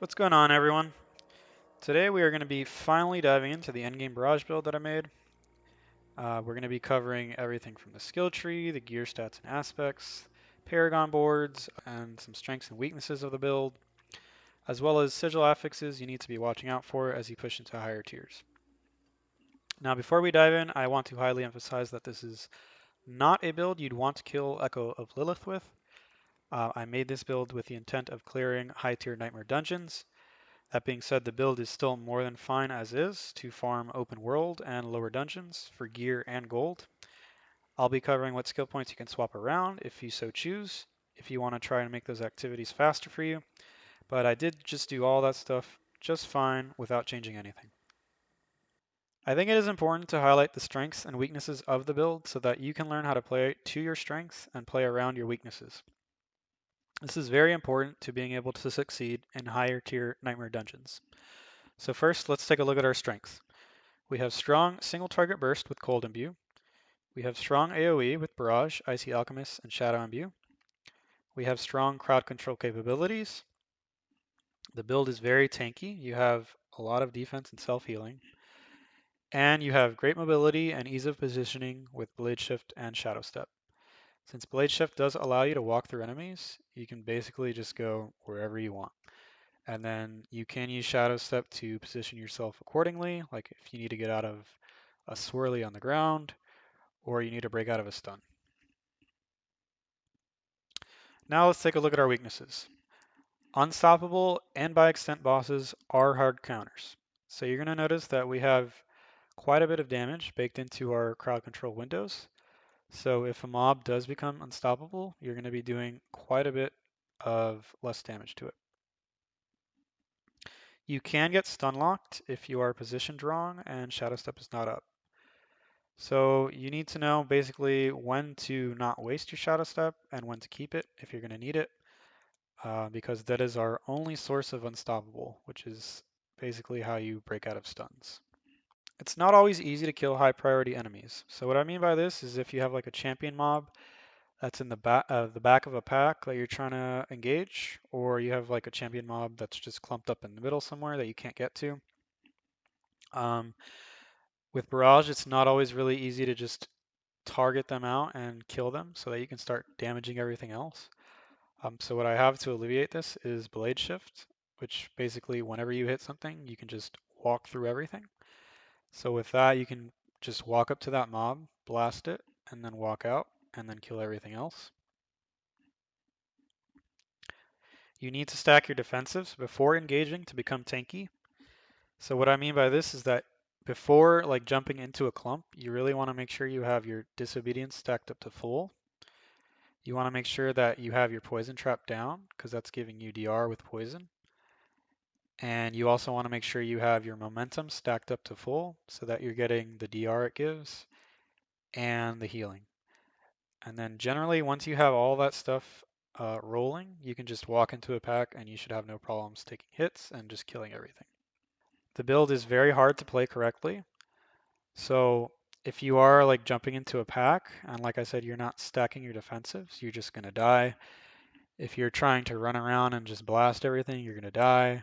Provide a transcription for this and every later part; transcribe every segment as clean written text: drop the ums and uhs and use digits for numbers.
What's going on, everyone? Today we are going to be finally diving into the Endgame Barrage build that I made. We're going to be covering everything from the skill tree, the gear stats and aspects, Paragon Boards, and some strengths and weaknesses of the build, as well as sigil affixes you need to be watching out for as you push into higher tiers. Now, before we dive in, I want to highly emphasize that this is not a build you'd want to kill Echo of Lilith with. I made this build with the intent of clearing high tier Nightmare dungeons. That being said, the build is still more than fine as is to farm open world and lower dungeons for gear and gold. I'll be covering what skill points you can swap around if you so choose, if you want to try and make those activities faster for you, but I did just do all that stuff just fine without changing anything. I think it is important to highlight the strengths and weaknesses of the build so that you can learn how to play to your strengths and play around your weaknesses. This is very important to being able to succeed in higher tier Nightmare dungeons. So first, let's take a look at our strengths. We have strong single target burst with cold imbue. We have strong AoE with Barrage, Icy Alchemist, and Shadow imbue. We have strong crowd control capabilities. The build is very tanky. You have a lot of defense and self-healing. And you have great mobility and ease of positioning with Blade Shift and Shadow Step. Since Blade Shift does allow you to walk through enemies, you can basically just go wherever you want. And then you can use Shadow Step to position yourself accordingly, like if you need to get out of a swirly on the ground, or you need to break out of a stun. Now let's take a look at our weaknesses. Unstoppable and by extent bosses are hard counters. So you're going to notice that we have quite a bit of damage baked into our crowd control windows. So if a mob does become unstoppable, you're going to be doing quite a bit of less damage to it. You can get stun locked if you are positioned wrong and Shadow Step is not up. So you need to know basically when to not waste your Shadow Step and when to keep it if you're going to need it, because that is our only source of unstoppable, which is basically how you break out of stuns. It's not always easy to kill high priority enemies. So what I mean by this is if you have like a champion mob that's in the back of a pack that you're trying to engage, or you have like a champion mob that's just clumped up in the middle somewhere that you can't get to. Um, with Barrage, it's not always really easy to just target them out and kill them so that you can start damaging everything else. So what I have to alleviate this is Blade Shift, which basically whenever you hit something, you can just walk through everything. So with that, you can just walk up to that mob, blast it, and then walk out, and then kill everything else. You need to stack your defensives before engaging to become tanky. So what I mean by this is that before like jumping into a clump, you really want to make sure you have your disobedience stacked up to full. You want to make sure that you have your poison trap down because that's giving you DR with poison. And you also want to make sure you have your momentum stacked up to full so that you're getting the DR it gives and the healing. And then generally, once you have all that stuff rolling, you can just walk into a pack and you should have no problems taking hits and just killing everything. The build is very hard to play correctly. So if you are like jumping into a pack and like I said, you're not stacking your defensives, you're just going to die. If you're trying to run around and just blast everything, you're going to die.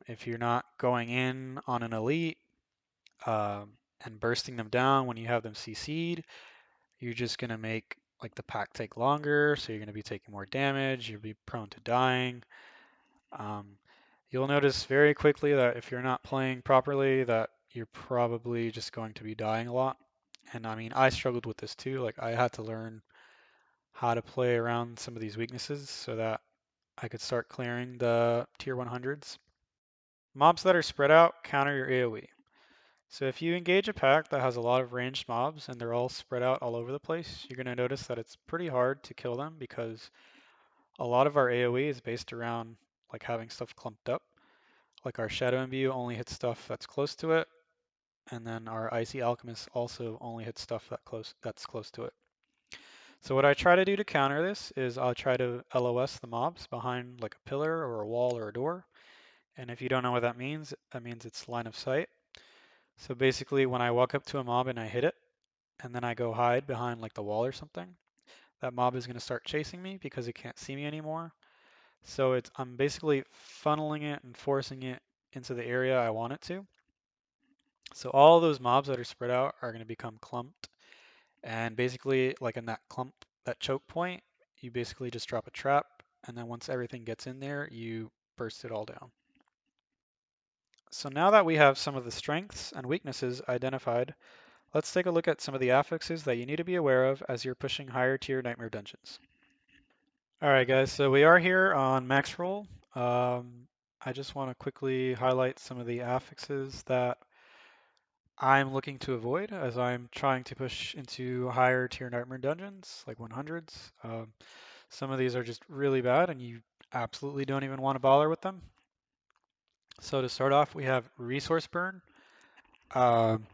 If you're not going in on an elite and bursting them down when you have them CC'd, you're just going to make like the pack take longer, so you're going to be taking more damage, you'll be prone to dying. Um, you'll notice very quickly that if you're not playing properly, that you're probably just going to be dying a lot. And I mean, I struggled with this too. Like I had to learn how to play around some of these weaknesses so that I could start clearing the tier 100s. Mobs that are spread out counter your AoE. So if you engage a pack that has a lot of ranged mobs and they're all spread out all over the place, you're going to notice that it's pretty hard to kill them because a lot of our AoE is based around like having stuff clumped up. Like our Shadow Imbue only hits stuff that's close to it, and then our Icy Alchemist also only hits stuff that's close to it. So what I try to do to counter this is I'll try to LOS the mobs behind like a pillar or a wall or a door. And if you don't know what that means it's line of sight. So basically when I walk up to a mob and I hit it, and then I go hide behind like the wall or something, that mob is going to start chasing me because it can't see me anymore. So I'm basically funneling it and forcing it into the area I want it to. So all those mobs that are spread out are going to become clumped. And basically, like in that clump, that choke point, you basically just drop a trap. And then once everything gets in there, you burst it all down. So now that we have some of the strengths and weaknesses identified, let's take a look at some of the affixes that you need to be aware of as you're pushing higher tier nightmare dungeons. All right, guys, so we are here on max roll. I just want to quickly highlight some of the affixes that I'm looking to avoid as I'm trying to push into higher tier nightmare dungeons, like 100s. Some of these are just really bad and you absolutely don't even want to bother with them. So to start off, we have resource burn. Um,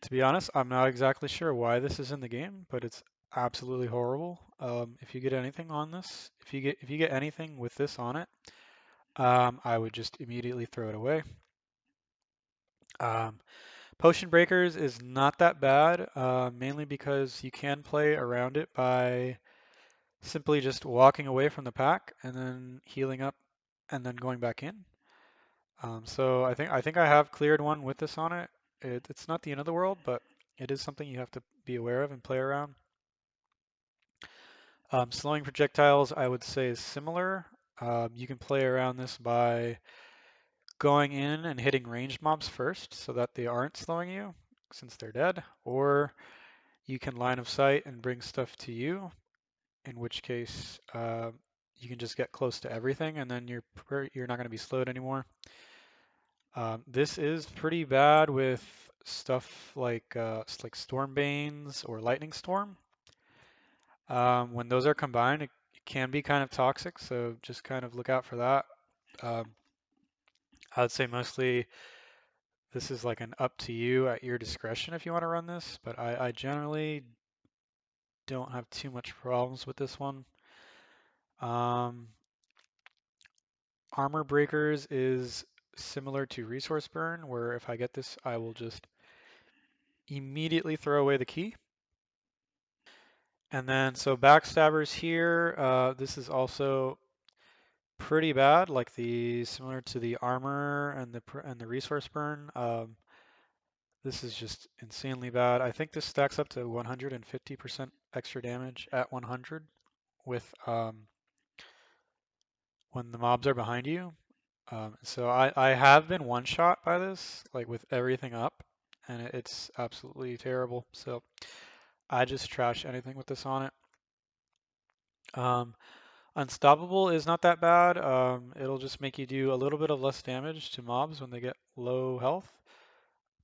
to be honest, I'm not exactly sure why this is in the game, but it's absolutely horrible. If you get anything on this, if you get anything with this on it, I would just immediately throw it away. Um, Potion Breakers is not that bad, mainly because you can play around it by simply just walking away from the pack and then healing up and then going back in. So I think I have cleared one with this on it. It's not the end of the world, but it is something you have to be aware of and play around. Slowing projectiles, I would say, is similar. You can play around this by going in and hitting ranged mobs first so that they aren't slowing you since they're dead, or you can line of sight and bring stuff to you, in which case you can just get close to everything and then you're not going to be slowed anymore. This is pretty bad with stuff like Stormbanes or Lightning Storm. When those are combined, it can be kind of toxic, so just kind of look out for that. Um, I would say mostly this is like an up to you at your discretion if you want to run this, but I generally don't have too much problems with this one. Um, Armor Breakers is similar to Resource Burn, where if I get this, I will just immediately throw away the key. And then, so Backstabbers here, this is also pretty bad, like similar to the armor and the resource burn. This is just insanely bad. I think this stacks up to 150% extra damage at 100 with when the mobs are behind you. So I have been one shot by this, like with everything up, and it's absolutely terrible. So I just trash anything with this on it. Um, Unstoppable is not that bad. It'll just make you do a little bit of less damage to mobs when they get low health.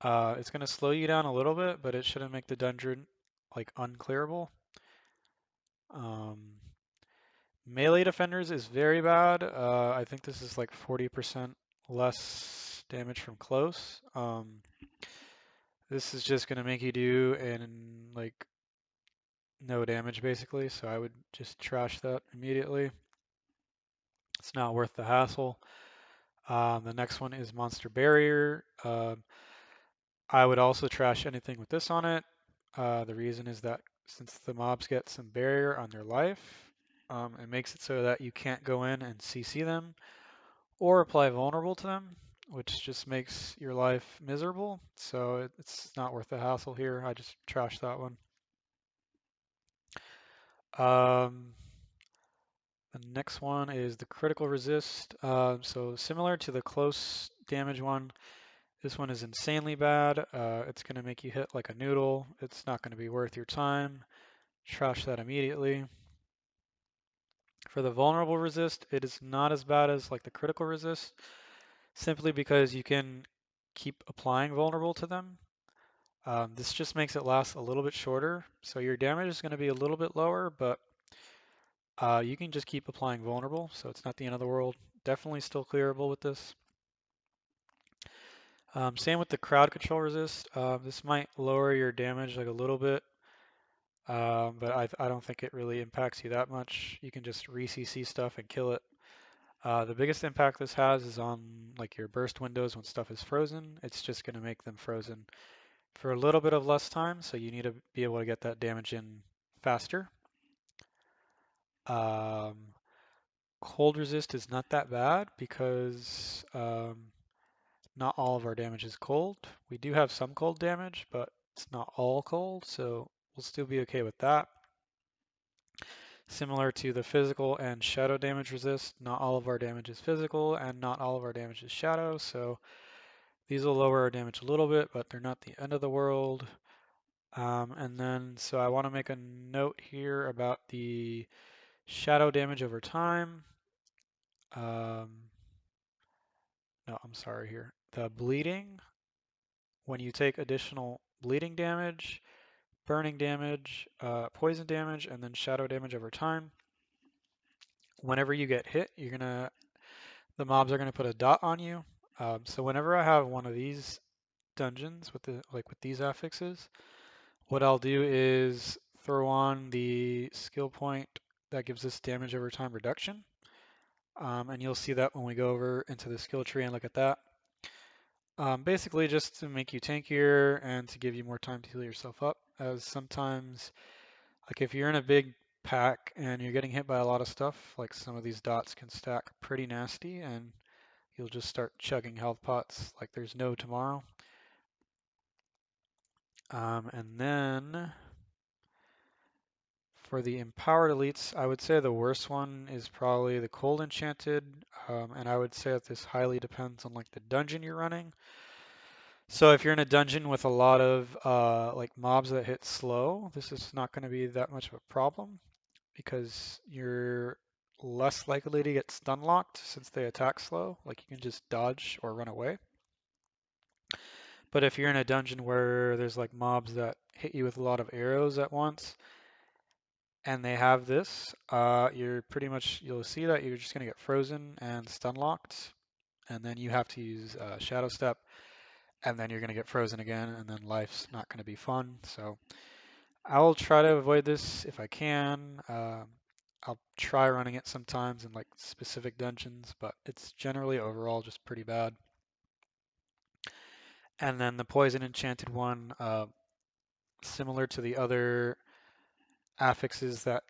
It's going to slow you down a little bit, but it shouldn't make the dungeon like unclearable. Um, Melee defenders is very bad. I think this is like 40% less damage from close. This is just going to make you do in like no damage basically, so I would just trash that immediately. It's not worth the hassle. The next one is Monster Barrier. I would also trash anything with this on it. The reason is that since the mobs get some barrier on their life, it makes it so that you can't go in and CC them or apply vulnerable to them, which just makes your life miserable. So it's not worth the hassle here. I just trash that one. Um, the next one is the critical resist. So similar to the close damage one, this one is insanely bad. It's going to make you hit like a noodle. It's not going to be worth your time. Trash that immediately. For the vulnerable resist, it is not as bad as like the critical resist, simply because you can keep applying vulnerable to them. This just makes it last a little bit shorter, so your damage is going to be a little bit lower, but you can just keep applying vulnerable, so it's not the end of the world. Definitely still clearable with this. Same with the crowd control resist. This might lower your damage like a little bit, but I don't think it really impacts you that much. You can just re-CC stuff and kill it. The biggest impact this has is on like your burst windows when stuff is frozen. It's just going to make them frozen for a little bit of less time, so you need to be able to get that damage in faster. Um, cold resist is not that bad because not all of our damage is cold. We do have some cold damage, but it's not all cold, so we'll still be okay with that. Similar to the physical and shadow damage resist, not all of our damage is physical and not all of our damage is shadow, so these will lower our damage a little bit, but they're not the end of the world. And then, so I want to make a note here about the shadow damage over time. Um, no, I'm sorry here. The bleeding, when you take additional bleeding damage, burning damage, poison damage, and then shadow damage over time. Whenever you get hit, the mobs are gonna put a dot on you. So whenever I have one of these dungeons with with these affixes, what I'll do is throw on the skill point that gives us damage over time reduction. And you'll see that when we go over into the skill tree and look at that. Basically just to make you tankier and to give you more time to heal yourself up, as sometimes, like if you're in a big pack and you're getting hit by a lot of stuff, like some of these dots can stack pretty nasty and you'll just start chugging health pots like there's no tomorrow. And then for the empowered elites, I would say the worst one is probably the cold enchanted, and I would say that this highly depends on like the dungeon you're running. So if you're in a dungeon with a lot of like mobs that hit slow, this is not going to be that much of a problem because you're less likely to get stun locked since they attack slow. Like you can just dodge or run away. But if you're in a dungeon where there's like mobs that hit you with a lot of arrows at once and they have this, you'll see that you're just going to get frozen and stun locked. And then you have to use Shadow Step, and then you're going to get frozen again, and then life's not going to be fun. So I'll try to avoid this if I can. I'll try running it sometimes in like specific dungeons, but it's generally overall just pretty bad. And then the poison enchanted one, similar to the other affixes that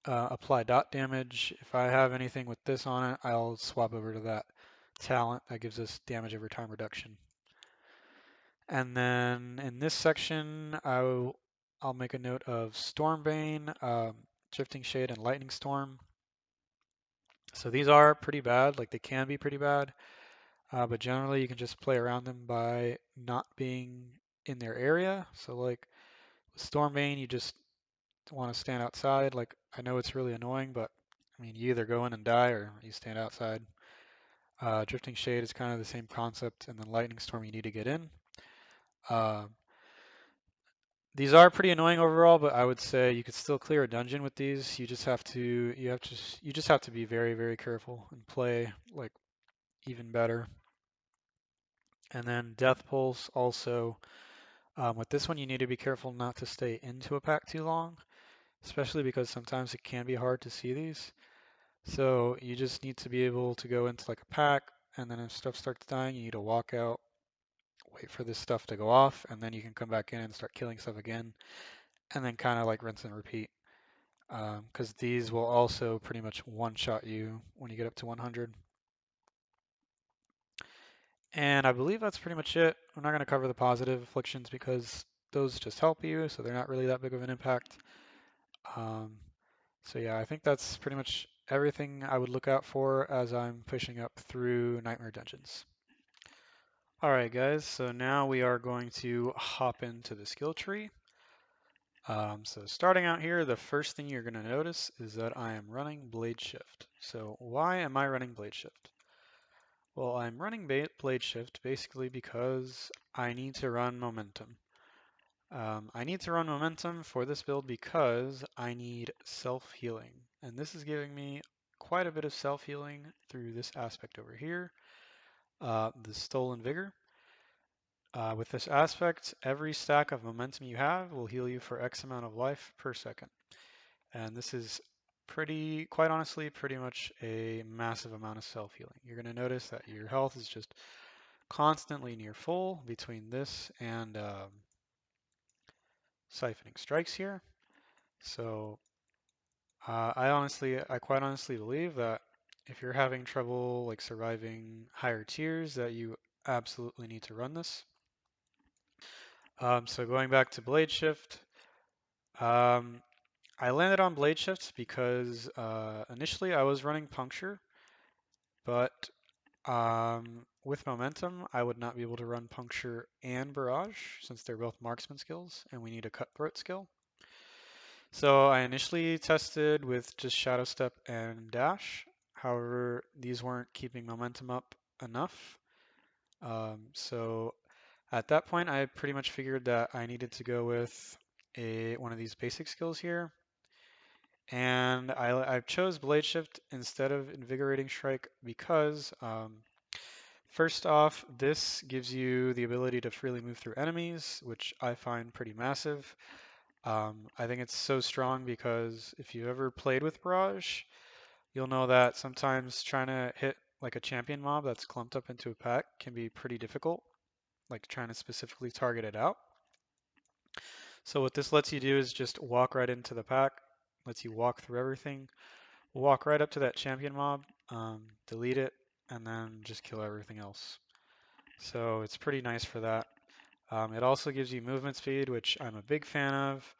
apply dot damage. If I have anything with this on it, I'll swap over to that talent that gives us damage over time reduction. And then in this section, I'll make a note of Stormbane, Drifting Shade, and Lightning Storm. So these are pretty bad, like they can be pretty bad, but generally you can just play around them by not being in their area. So like with Stormbane, you just want to stand outside. Like I know it's really annoying, but I mean you either go in and die or you stand outside. Drifting Shade is kind of the same concept, and then Lightning Storm you need to get in. Uh, These are pretty annoying overall, but I would say you could still clear a dungeon with these. You just have to be very, very careful and play like even better. And then Death Pulse also, with this one you need to be careful not to stay into a pack too long, especially because sometimes it can be hard to see these. So you just need to be able to go into like a pack, and then if stuff starts dying, you need to walk out, wait for this stuff to go off, and then you can come back in and start killing stuff again, and then kind of like rinse and repeat. Because these will also pretty much one-shot you when you get up to 100. And I believe that's pretty much it. I'm not going to cover the positive afflictions because those just help you, so they're not really that big of an impact. Um, so yeah, I think that's pretty much everything I would look out for as I'm pushing up through Nightmare Dungeons. Alright guys, so now we are going to hop into the skill tree. So starting out here, the first thing you're going to notice is that I am running Blade Shift. So why am I running Blade Shift? Well, I'm running Blade Shift basically because I need to run momentum. I need to run momentum for this build because I need self-healing. And this is giving me quite a bit of self-healing through this aspect over here, the Stolen Vigor. With this aspect, every stack of momentum you have will heal you for X amount of life per second. And this is quite honestly, pretty much a massive amount of self-healing. You're going to notice that your health is just constantly near full between this and Siphoning Strikes here. So I quite honestly believe that if you're having trouble like surviving higher tiers, that you absolutely need to run this. So going back to Blade Shift, um, I landed on Blade Shift because initially I was running Puncture, but with Momentum, I would not be able to run Puncture and Barrage since they're both marksman skills and we need a Cutthroat skill. So I initially tested with just Shadow Step and Dash. However, these weren't keeping momentum up enough. So at that point, I pretty much figured that I needed to go with one of these basic skills here. And I chose Blade Shift instead of Invigorating Strike because, first off, this gives you the ability to freely move through enemies, which I find pretty massive. I think it's so strong because if you've ever played with Barrage, you'll know that sometimes trying to hit like a champion mob that's clumped up into a pack can be pretty difficult, like trying to specifically target it out. So what this lets you do is just walk right into the pack, lets you walk through everything, walk right up to that champion mob, delete it, and then just kill everything else. So it's pretty nice for that. It also gives you movement speed, which I'm a big fan of.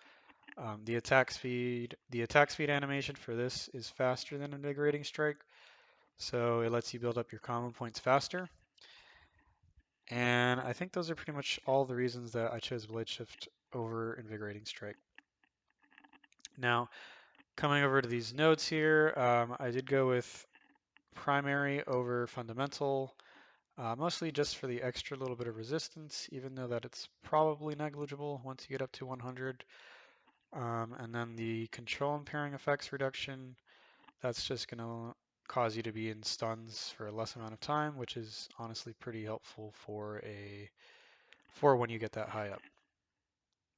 The attack speed animation for this is faster than Invigorating Strike, so it lets you build up your combo points faster. And I think those are pretty much all the reasons that I chose Blade Shift over Invigorating Strike. Now, coming over to these nodes here, I did go with primary over fundamental, mostly just for the extra little bit of resistance, even though that it's probably negligible once you get up to 100. And then the control and pairing effects reduction, that's just going to cause you to be in stuns for a less amount of time, which is honestly pretty helpful for when you get that high up.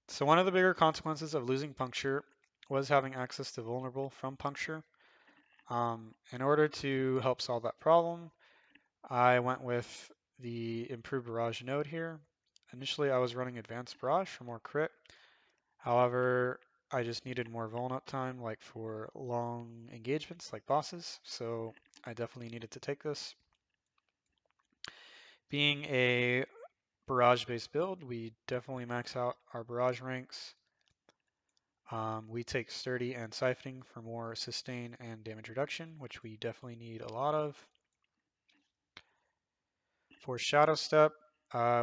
So one of the bigger consequences of losing puncture was having access to vulnerable from puncture. In order to help solve that problem, I went with the improved barrage node here. Initially, I was running advanced barrage for more crit. However, I just needed more vuln up time, like for long engagements, like bosses. So I definitely needed to take this. Being a barrage-based build, we definitely max out our barrage ranks. We take sturdy and siphoning for more sustain and damage reduction, which we definitely need a lot of. For Shadow Step,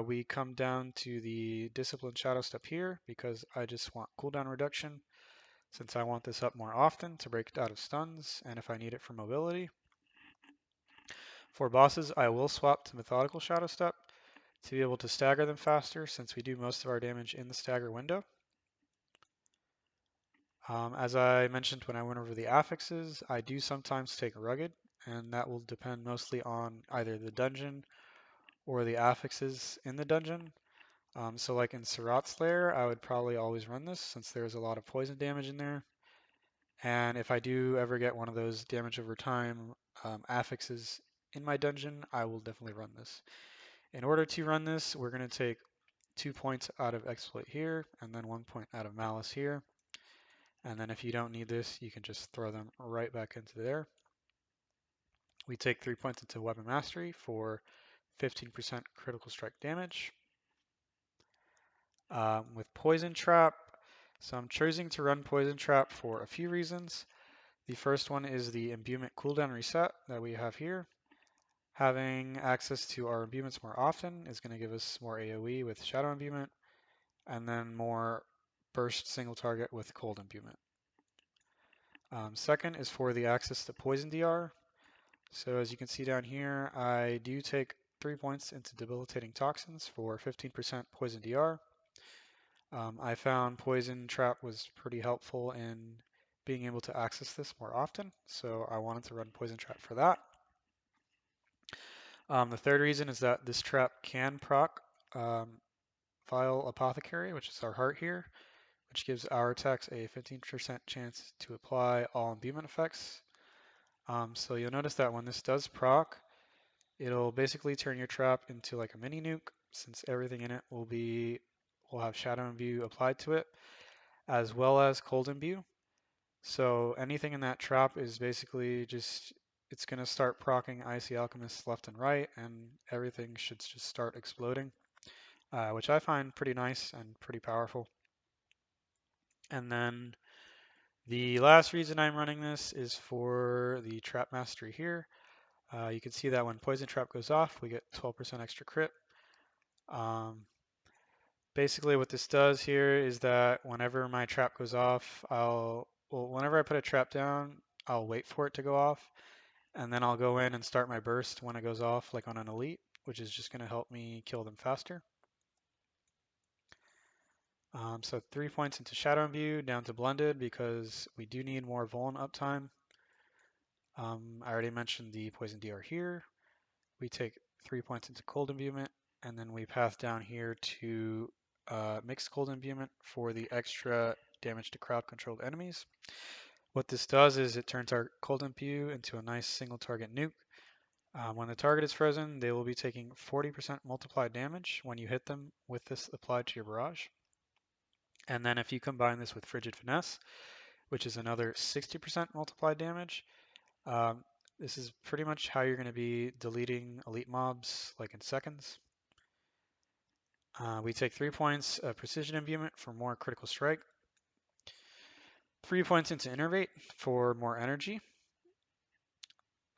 we come down to the Discipline Shadow Step here because I just want cooldown reduction since I want this up more often to break it out of stuns and if I need it for mobility. For bosses, I will swap to Methodical Shadow Step to be able to stagger them faster since we do most of our damage in the stagger window. As I mentioned when I went over the affixes, I do sometimes take rugged, and that will depend mostly on either the dungeon or the affixes in the dungeon. So like in Surat's Lair, I would probably always run this since there's a lot of poison damage in there. And if I do ever get one of those damage over time affixes in my dungeon, I will definitely run this. In order to run this, we're going to take 2 points out of exploit here, and then 1 point out of malice here. And then if you don't need this, you can just throw them right back into there. We take 3 points into weapon mastery for 15% critical strike damage. With poison trap, so I'm choosing to run poison trap for a few reasons. The first one is the imbuement cooldown reset that we have here. Having access to our imbuements more often is going to give us more AoE with shadow imbuement, and then more burst single target with cold imbuement. Second is for the access to poison DR. So as you can see down here, I do take 3 points into debilitating toxins for 15% poison DR. I found poison trap was pretty helpful in being able to access this more often, so I wanted to run poison trap for that. The third reason is that this trap can proc Vile Apothecary, which is our heart here, which gives our attacks a 15% chance to apply all imbuement effects. So you'll notice that when this does proc, it'll basically turn your trap into like a mini nuke, since everything in it will have Shadow Imbue applied to it, as well as Cold Imbue. So anything in that trap is basically just it's going to start proccing Icy Alchemists left and right, and everything should just start exploding, which I find pretty nice and pretty powerful. And then the last reason I'm running this is for the Trap Mastery here. You can see that when Poison Trap goes off, we get 12% extra crit. Um, Basically, what this does here is that whenever my trap goes off, whenever I put a trap down, I'll wait for it to go off, and then I'll go in and start my burst when it goes off, like on an elite, which is just going to help me kill them faster. So 3 points into Shadow Imbue, down to Blended, because we do need more Vuln uptime. I already mentioned the Poison DR here. We take 3 points into Cold Imbuement, and then we path down here to Mixed Cold Imbuement for the extra damage to crowd-controlled enemies. What this does is it turns our Cold Imbue into a nice single target nuke. When the target is frozen, they will be taking 40% multiplied damage when you hit them with this applied to your barrage. And then if you combine this with Frigid Finesse, which is another 60% multiplied damage, um, this is pretty much how you're going to be deleting elite mobs like in seconds. We take 3 points of Precision Imbuement for more critical strike, 3 points into Innervate for more energy.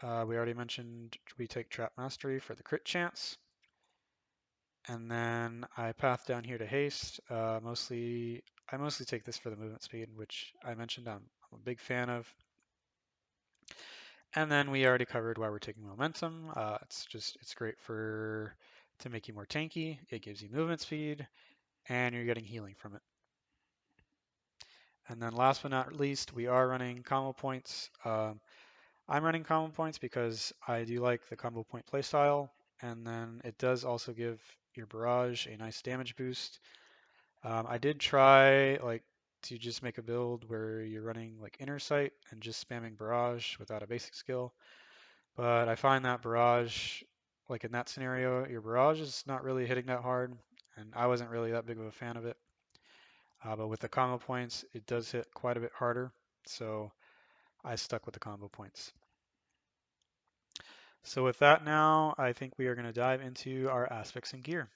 We already mentioned we take Trap Mastery for the crit chance. And then I path down here to Haste. I mostly take this for the movement speed, which I mentioned I'm a big fan of. And then we already covered why we're taking Momentum. It's great to make you more tanky. It gives you movement speed, and you're getting healing from it. And then last but not least, we are running combo points. I'm running combo points because I do like the combo point playstyle, and then it does also give your barrage a nice damage boost. I did try to just make a build where you're running like Inner Sight and just spamming barrage without a basic skill, but I find that barrage, like in that scenario, your barrage is not really hitting that hard, and I wasn't really that big of a fan of it. But with the combo points, it does hit quite a bit harder, so I stuck with the combo points. So with that now, I think we are going to dive into our aspects and gear.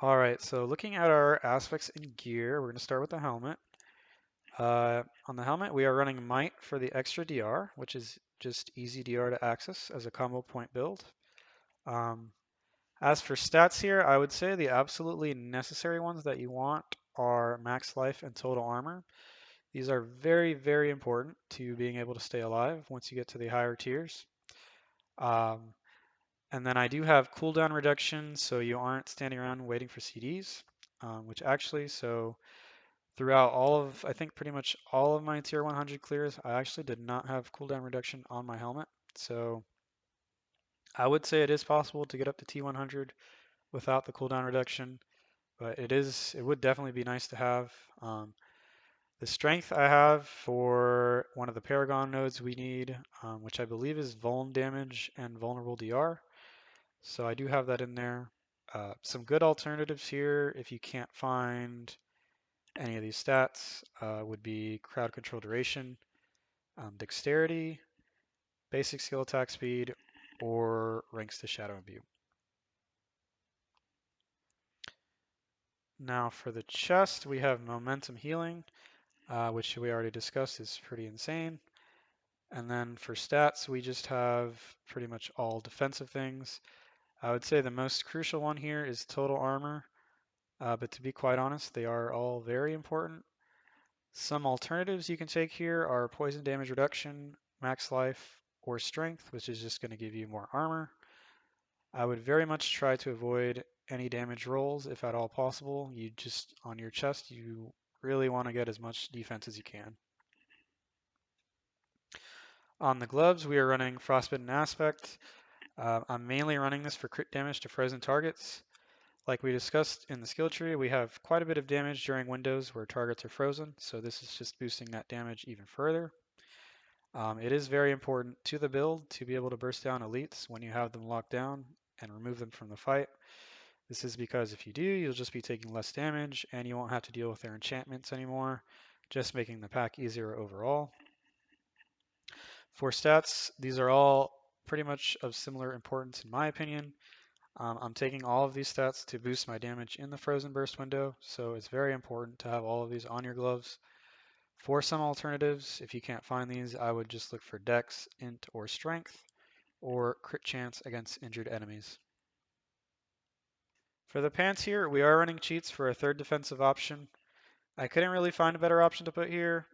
All right, so looking at our aspects and gear, we're going to start with the helmet. On the helmet, we are running Might for the extra DR, which is just easy DR to access as a combo point build. As for stats here, I would say the absolutely necessary ones that you want are max life and total armor. These are very, very important to being able to stay alive once you get to the higher tiers. And then I do have cooldown reduction, so you aren't standing around waiting for CDs, so throughout I think pretty much all of my tier 100 clears, I actually did not have cooldown reduction on my helmet. So I would say it is possible to get up to T100 without the cooldown reduction, but it would definitely be nice to have. The strength I have for one of the Paragon nodes we need, which I believe is Vuln damage and Vulnerable DR. So I do have that in there. Some good alternatives here if you can't find any of these stats would be crowd control duration, dexterity, basic skill attack speed, or ranks to Shadow Imbue. Now for the chest, we have momentum healing, which we already discussed is pretty insane. And then for stats, we just have pretty much all defensive things. I would say the most crucial one here is total armor, but to be quite honest, they are all very important. Some alternatives you can take here are poison damage reduction, max life, or strength, which is just going to give you more armor. I would very much try to avoid any damage rolls if at all possible. On your chest, you really want to get as much defense as you can. On the gloves, we are running Frostbitten Aspect. I'm mainly running this for crit damage to frozen targets. Like we discussed in the skill tree, we have quite a bit of damage during windows where targets are frozen, so this is just boosting that damage even further. It is very important to the build to be able to burst down elites when you have them locked down and remove them from the fight. This is because if you do, you'll just be taking less damage and you won't have to deal with their enchantments anymore, just making the pack easier overall. For stats, these are all pretty much of similar importance in my opinion. I'm taking all of these stats to boost my damage in the frozen burst window, so it's very important to have all of these on your gloves. For some alternatives, if you can't find these, I would just look for Dex, Int, or Strength, or crit chance against injured enemies. For the pants here, we are running cheats for a third defensive option. I couldn't really find a better option to put here.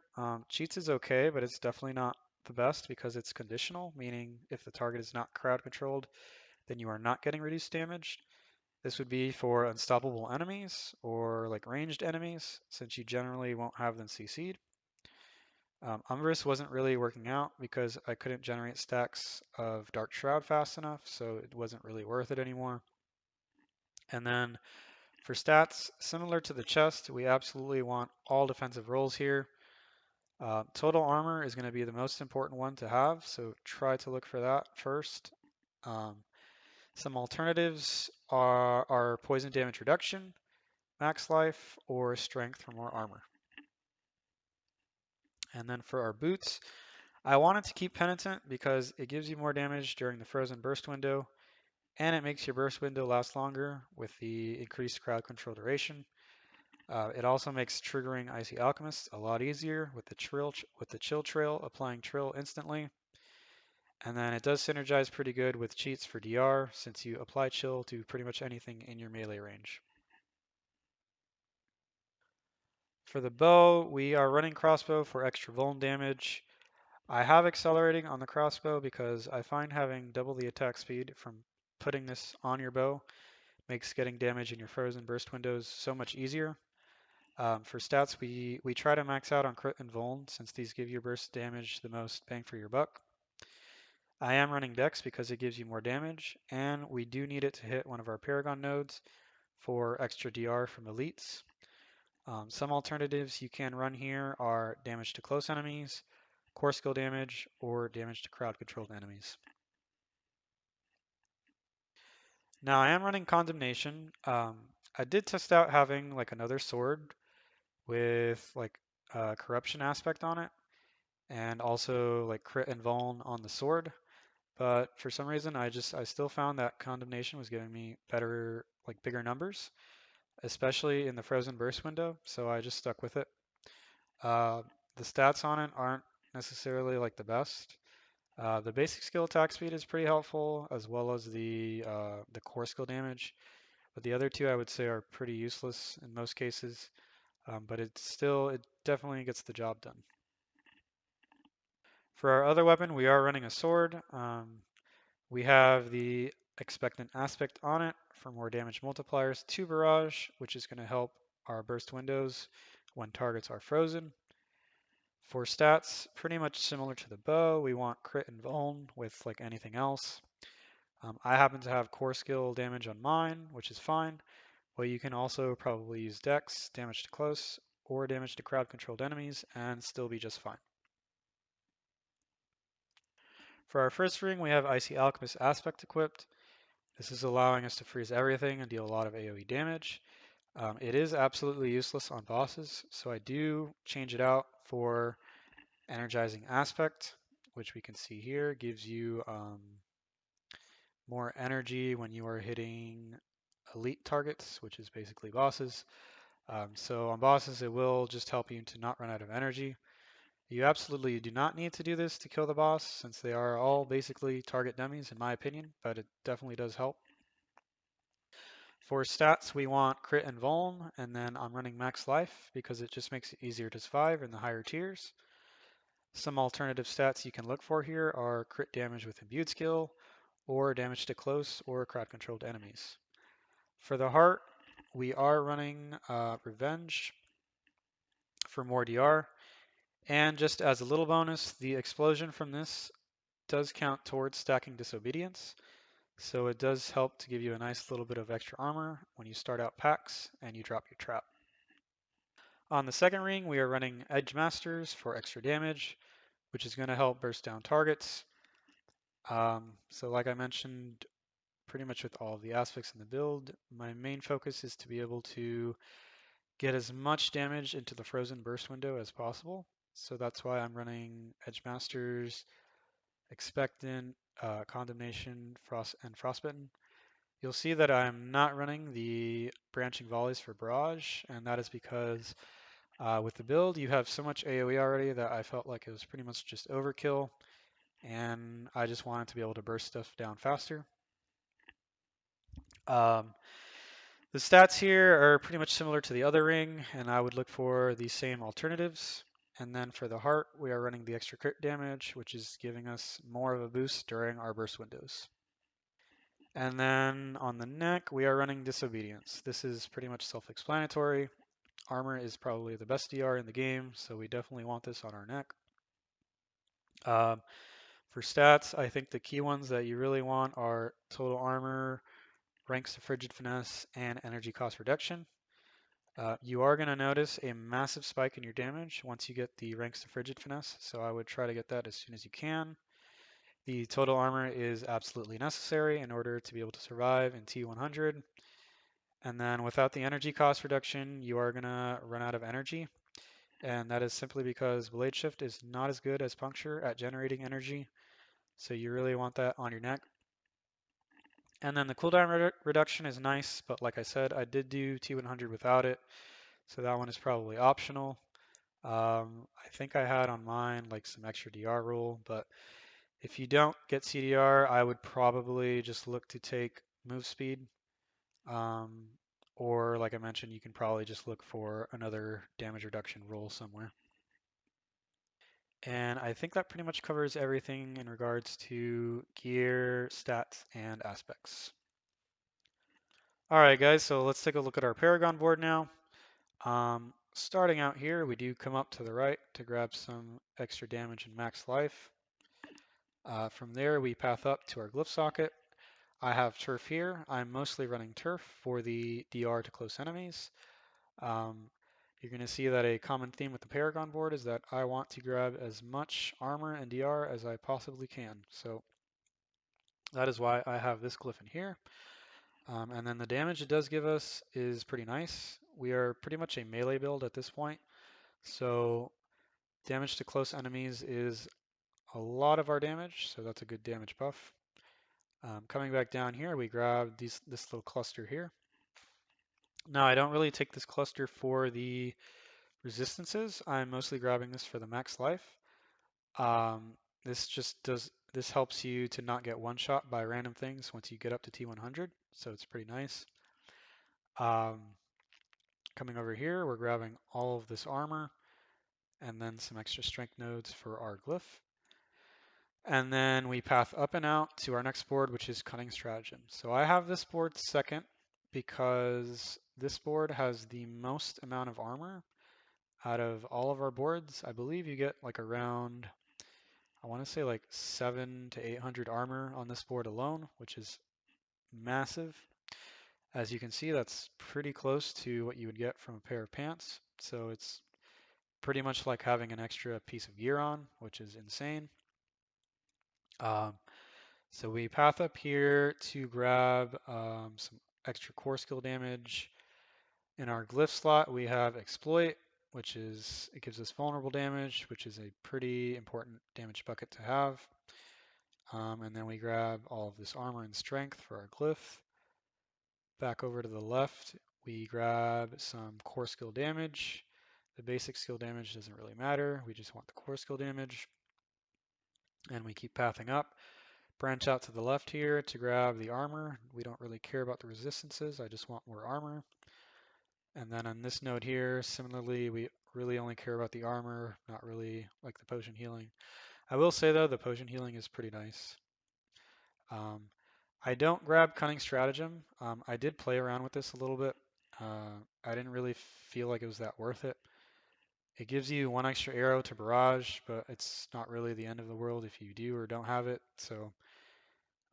Cheats is okay, but it's definitely not the best because it's conditional, meaning if the target is not crowd controlled, then you are not getting reduced damage. This would be for unstoppable enemies or like ranged enemies, since you generally won't have them CC'd. Umbrus wasn't really working out because I couldn't generate stacks of Dark Shroud fast enough, so it wasn't really worth it anymore. And then for stats, similar to the chest, we absolutely want all defensive rolls here. Total armor is going to be the most important one to have, so try to look for that first. Um, some alternatives are poison damage reduction, max life, or strength for more armor. And then for our boots, I wanted to keep Penitent because it gives you more damage during the frozen burst window, and it makes your burst window last longer with the increased crowd control duration. It also makes triggering Icy Alchemist a lot easier with the chill trail applying trill instantly. And then it does synergize pretty good with cheats for DR since you apply chill to pretty much anything in your melee range. For the bow, we are running crossbow for extra vuln damage. I have accelerating on the crossbow because I find having double the attack speed from putting this on your bow makes getting damage in your frozen burst windows so much easier. For stats, we try to max out on crit and vuln since these give your burst damage the most bang for your buck. I am running Dex because it gives you more damage, and we do need it to hit one of our Paragon nodes for extra DR from elites. Some alternatives you can run here are damage to close enemies, core skill damage, or damage to crowd controlled enemies. Now I am running Condemnation. I did test out having like another sword with like a corruption aspect on it, and also like crit and vuln on the sword. But for some reason, I still found that Condemnation was giving me better, like bigger numbers, especially in the Frozen Burst window. So I just stuck with it. Uh, the stats on it aren't necessarily like the best. The basic skill attack speed is pretty helpful, as well as the core skill damage. But the other two I would say are pretty useless in most cases. But it definitely gets the job done. For our other weapon, we are running a sword. We have the expectant aspect on it for more damage multipliers to Barrage, which is going to help our burst windows when targets are frozen. For stats, pretty much similar to the bow, we want crit and vuln with like anything else. I happen to have core skill damage on mine, which is fine, but you can also probably use Dex, damage to close, or damage to crowd controlled enemies and still be just fine. For our first ring, we have Icy Alchemist Aspect equipped. This is allowing us to freeze everything and deal a lot of AoE damage. It is absolutely useless on bosses, so I do change it out for Energizing Aspect, which we can see here gives you more energy when you are hitting elite targets, which is basically bosses. So on bosses, it will just help you to not run out of energy. You absolutely do not need to do this to kill the boss, since they are all basically target dummies, in my opinion, but it definitely does help. For stats, we want crit and vuln, and then I'm running max life because it just makes it easier to survive in the higher tiers. Some alternative stats you can look for here are crit damage with imbued skill, or damage to close or crowd controlled enemies. For the heart, we are running Revenge for more DR, and just as a little bonus, the explosion from this does count towards stacking Disobedience, so it does help to give you a nice little bit of extra armor when you start out packs and you drop your trap. On the second ring, we are running Edge Masters for extra damage, which is going to help burst down targets. So like I mentioned, pretty much with all of the aspects in the build, my main focus is to be able to get as much damage into the frozen burst window as possible. So that's why I'm running Edge Masters Expectant, Condemnation, Frost, and Frostbitten. You'll see that I'm not running the branching volleys for Barrage, and that is because with the build you have so much AoE already that I felt like it was pretty much just overkill, and I just wanted to be able to burst stuff down faster. Um, the stats here are pretty much similar to the other ring, and I would look for the same alternatives. And then for the heart, we are running the extra crit damage, which is giving us more of a boost during our burst windows. And then on the neck, we are running Disobedience. This is pretty much self-explanatory. Armor is probably the best DR in the game, so we definitely want this on our neck. Um, for stats, I think the key ones that you really want are total armor, ranks to frigid finesse, and energy cost reduction. You are going to notice a massive spike in your damage once you get the ranks to frigid finesse, so I would try to get that as soon as you can. The total armor is absolutely necessary in order to be able to survive in T100. And then without the energy cost reduction, you are going to run out of energy. And that is simply because Blade Shift is not as good as Puncture at generating energy. So you really want that on your neck. And then the cooldown reduction is nice, but like I said, I did do T100 without it. So that one is probably optional. I think I had on mine like some extra DR rule, but if you don't get CDR, I would probably just look to take move speed. Um, or like I mentioned, you can probably just look for another damage reduction rule somewhere. And I think that pretty much covers everything in regards to gear, stats, and aspects. All right, guys, so let's take a look at our Paragon board now. Starting out here, we do come up to the right to grab some extra damage and max life. From there, we path up to our glyph socket. I have turf here. I'm mostly running turf for the DR to close enemies. Um, you're going to see that a common theme with the Paragon board is that I want to grab as much armor and DR as I possibly can. So that is why I have this glyph in here. And then the damage it does give us is pretty nice. We are pretty much a melee build at this point. So damage to close enemies is a lot of our damage, so that's a good damage buff. Coming back down here, we grab this little cluster here. Now, I don't really take this cluster for the resistances. I'm mostly grabbing this for the max life. This helps you to not get one shot by random things once you get up to T100, so it's pretty nice. Um, Coming over here, we're grabbing all of this armor and then some extra strength nodes for our glyph. And then we path up and out to our next board, which is Cunning Stratagem. So I have this board second because this board has the most amount of armor out of all of our boards. I believe you get like around, I want to say like 700 to 800 armor on this board alone, which is massive. As you can see, that's pretty close to what you would get from a pair of pants. So it's pretty much like having an extra piece of gear on, which is insane. Um, So we path up here to grab some extra core skill damage. In our glyph slot, we have Exploit, which is, it gives us vulnerable damage, which is a pretty important damage bucket to have. And then we grab all of this armor and strength for our glyph. Back over to the left, we grab some core skill damage. The basic skill damage doesn't really matter. We just want the core skill damage. And we keep pathing up. Branch out to the left here to grab the armor. We don't really care about the resistances. I just want more armor. And then on this node here, similarly, we really only care about the armor, not really like the potion healing. I will say though, the potion healing is pretty nice. I don't grab Cunning Stratagem. I did play around with this a little bit. I didn't really feel like it was that worth it. It gives you one extra arrow to Barrage, but it's not really the end of the world if you do or don't have it. So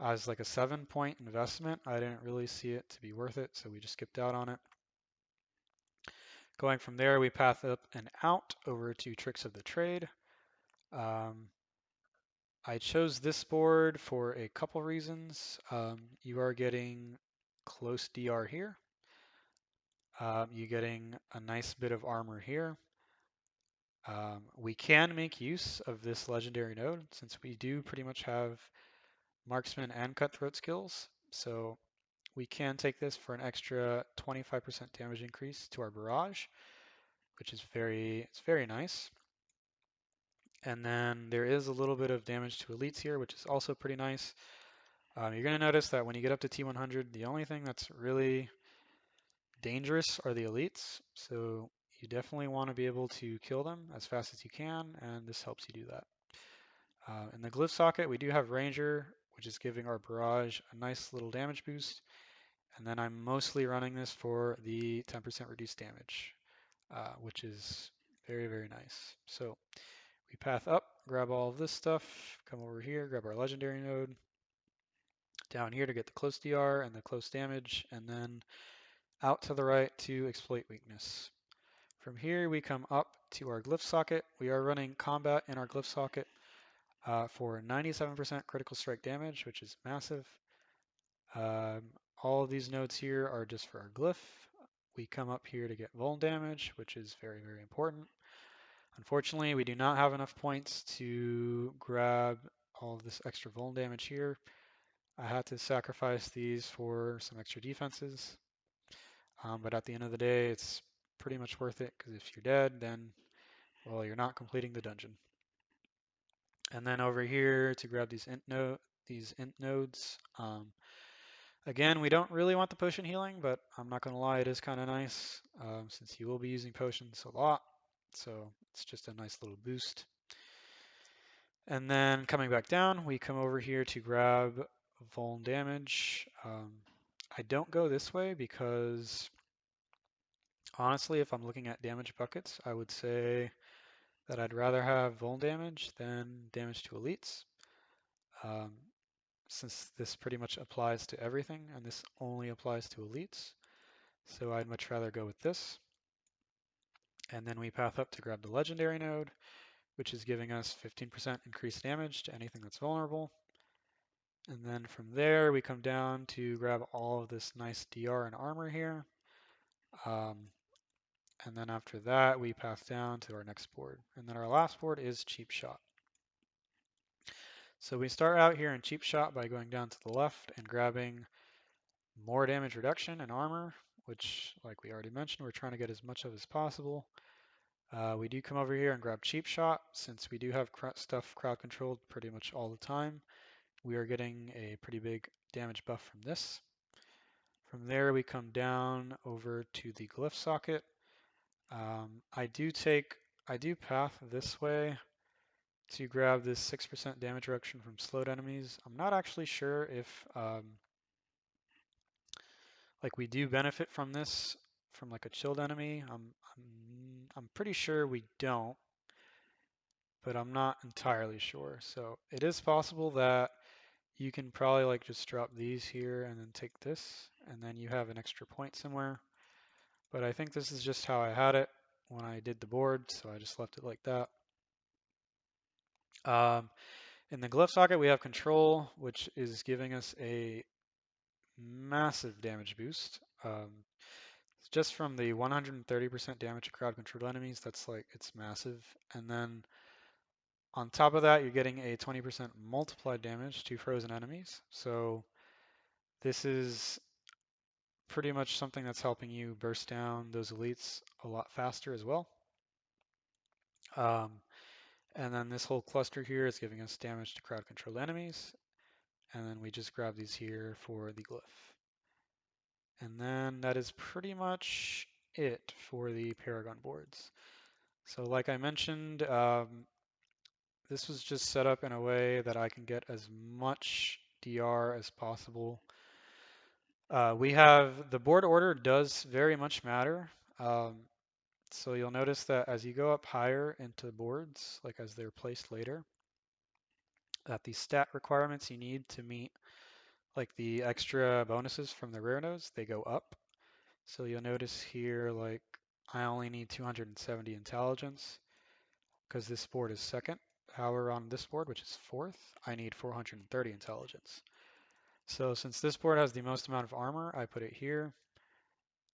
as like a 7-point investment, I didn't really see it to be worth it, so we just skipped out on it. Going from there, we path up and out over to Tricks of the Trade. I chose this board for a couple reasons. You are getting close DR here. You're getting a nice bit of armor here. We can make use of this legendary node since we do pretty much have marksman and cutthroat skills. So we can take this for an extra 25% damage increase to our barrage, which is it's very nice. And then there is a little bit of damage to elites here, which is also pretty nice. You're going to notice that when you get up to T100, the only thing that's really dangerous are the elites. So you definitely want to be able to kill them as fast as you can, and this helps you do that. In the glyph socket, we do have Ranger, which is giving our barrage a nice little damage boost. And then I'm mostly running this for the 10% reduced damage, which is very, very nice. So we path up, grab all of this stuff, come over here, grab our legendary node, down here to get the close DR and the close damage, and then out to the right to exploit weakness. From here, we come up to our glyph socket. We are running combat in our glyph socket for 97% critical strike damage, which is massive. All of these nodes here are just for our glyph. We come up here to get vuln damage, which is very, very important. Unfortunately, we do not have enough points to grab all of this extra vuln damage here. I had to sacrifice these for some extra defenses. But at the end of the day, it's pretty much worth it because if you're dead, then, well, you're not completing the dungeon. And then over here to grab these int nodes. Again, we don't really want the potion healing, but I'm not going to lie, it is kind of nice since you will be using potions a lot. So it's just a nice little boost. And then coming back down, we come over here to grab vuln damage. I don't go this way because honestly, if I'm looking at damage buckets, I would say that I'd rather have vuln damage than damage to elites. Um, since this pretty much applies to everything, and this only applies to elites. So I'd much rather go with this. And then we path up to grab the legendary node, which is giving us 15% increased damage to anything that's vulnerable. And then from there, we come down to grab all of this nice DR and armor here. And then after that, we path down to our next board. And then our last board is Cheap Shot. So we start out here in Cheap Shot by going down to the left and grabbing more damage reduction and armor, which, like we already mentioned, we're trying to get as much of as possible. We do come over here and grab Cheap Shot. Since we do have stuff crowd controlled pretty much all the time, we are getting a pretty big damage buff from this. From there, we come down over to the glyph socket. I do path this way to grab this 6% damage reduction from slowed enemies. I'm not actually sure if like we do benefit from this from like a chilled enemy. I'm pretty sure we don't, but I'm not entirely sure. So it is possible that you can probably like just drop these here and then take this, and then you have an extra point somewhere. But I think this is just how I had it when I did the board, so I just left it like that. In the glyph socket, we have control, which is giving us a massive damage boost. Just from the 130% damage to crowd controlled enemies, that's like, it's massive. And then on top of that, you're getting a 20% multiplied damage to frozen enemies. So this is pretty much something that's helping you burst down those elites a lot faster as well. And then this whole cluster here is giving us damage to crowd controlled enemies. And then we just grab these here for the glyph. And then that is pretty much it for the Paragon boards. So like I mentioned, this was just set up in a way that I can get as much DR as possible. We have the board order does very much matter. So you'll notice that as you go up higher into boards, like as they're placed later, that the stat requirements you need to meet like the extra bonuses from the rare nodes, they go up. So you'll notice here, like I only need 270 intelligence because this board is second. However, on this board, which is fourth, I need 430 intelligence. So since this board has the most amount of armor, I put it here.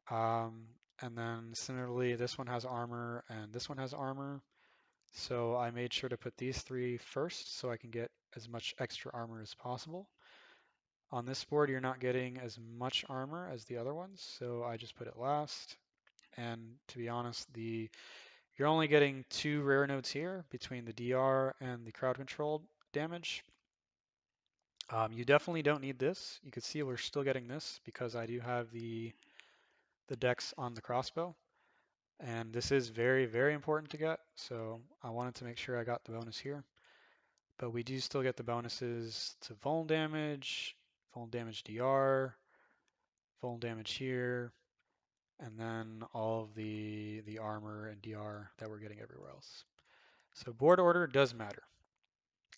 And then similarly, this one has armor and this one has armor. So I made sure to put these three first so I can get as much extra armor as possible. On this board, you're not getting as much armor as the other ones, so I just put it last. And to be honest, you're only getting two rare nodes here between the DR and the crowd control damage. You definitely don't need this. You can see we're still getting this because I do have the dex on the crossbow. And this is very, very important to get. So I wanted to make sure I got the bonus here. But we do still get the bonuses to vuln damage DR, vuln damage here, and then all of the armor and DR that we're getting everywhere else. So board order does matter.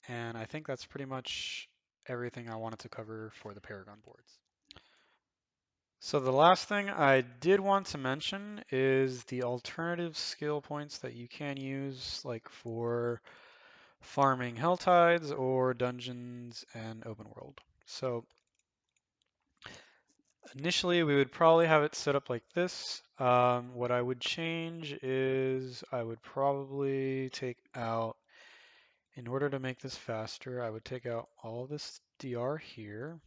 And I think that's pretty much everything I wanted to cover for the Paragon boards. So the last thing I did want to mention is the alternative skill points that you can use, like for farming Hell Tides or dungeons and open world. So initially we would probably have it set up like this. What I would change is I would probably take out, in order to make this faster, I would take out all this DR here.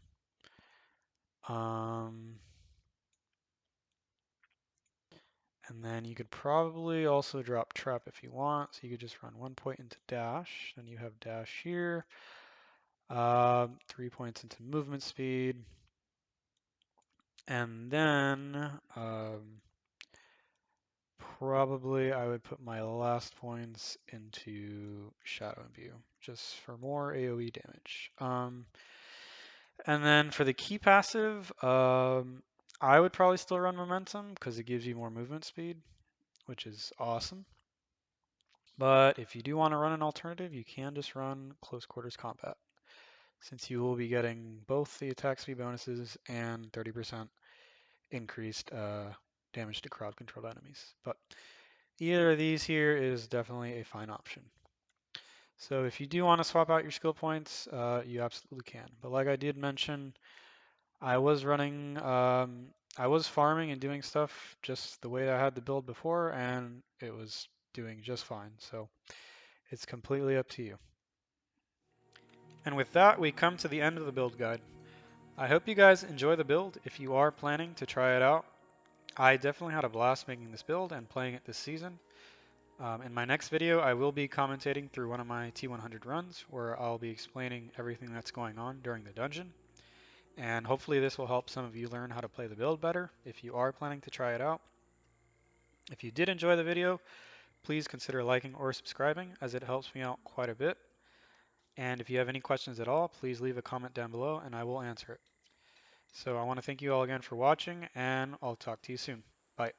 And then you could probably also drop trap if you want. So you could just run 1 point into dash. Then you have dash here. 3 points into movement speed. And then probably I would put my last points into shadow imbue just for more AoE damage. And then for the key passive, I would probably still run momentum because it gives you more movement speed, which is awesome. But if you do want to run an alternative, you can just run close quarters combat, since you will be getting both the attack speed bonuses and 30% increased damage to crowd controlled enemies. But either of these here is definitely a fine option. So if you do want to swap out your skill points, you absolutely can. But like I did mention, I was farming and doing stuff just the way I had the build before, and it was doing just fine. So it's completely up to you. And with that, we come to the end of the build guide. I hope you guys enjoy the build if you are planning to try it out. I definitely had a blast making this build and playing it this season. In my next video, I will be commentating through one of my T100 runs where I'll be explaining everything that's going on during the dungeon. And hopefully this will help some of you learn how to play the build better if you are planning to try it out. If you did enjoy the video, please consider liking or subscribing as it helps me out quite a bit. And if you have any questions at all, please leave a comment down below and I will answer it. So I want to thank you all again for watching, and I'll talk to you soon. Bye.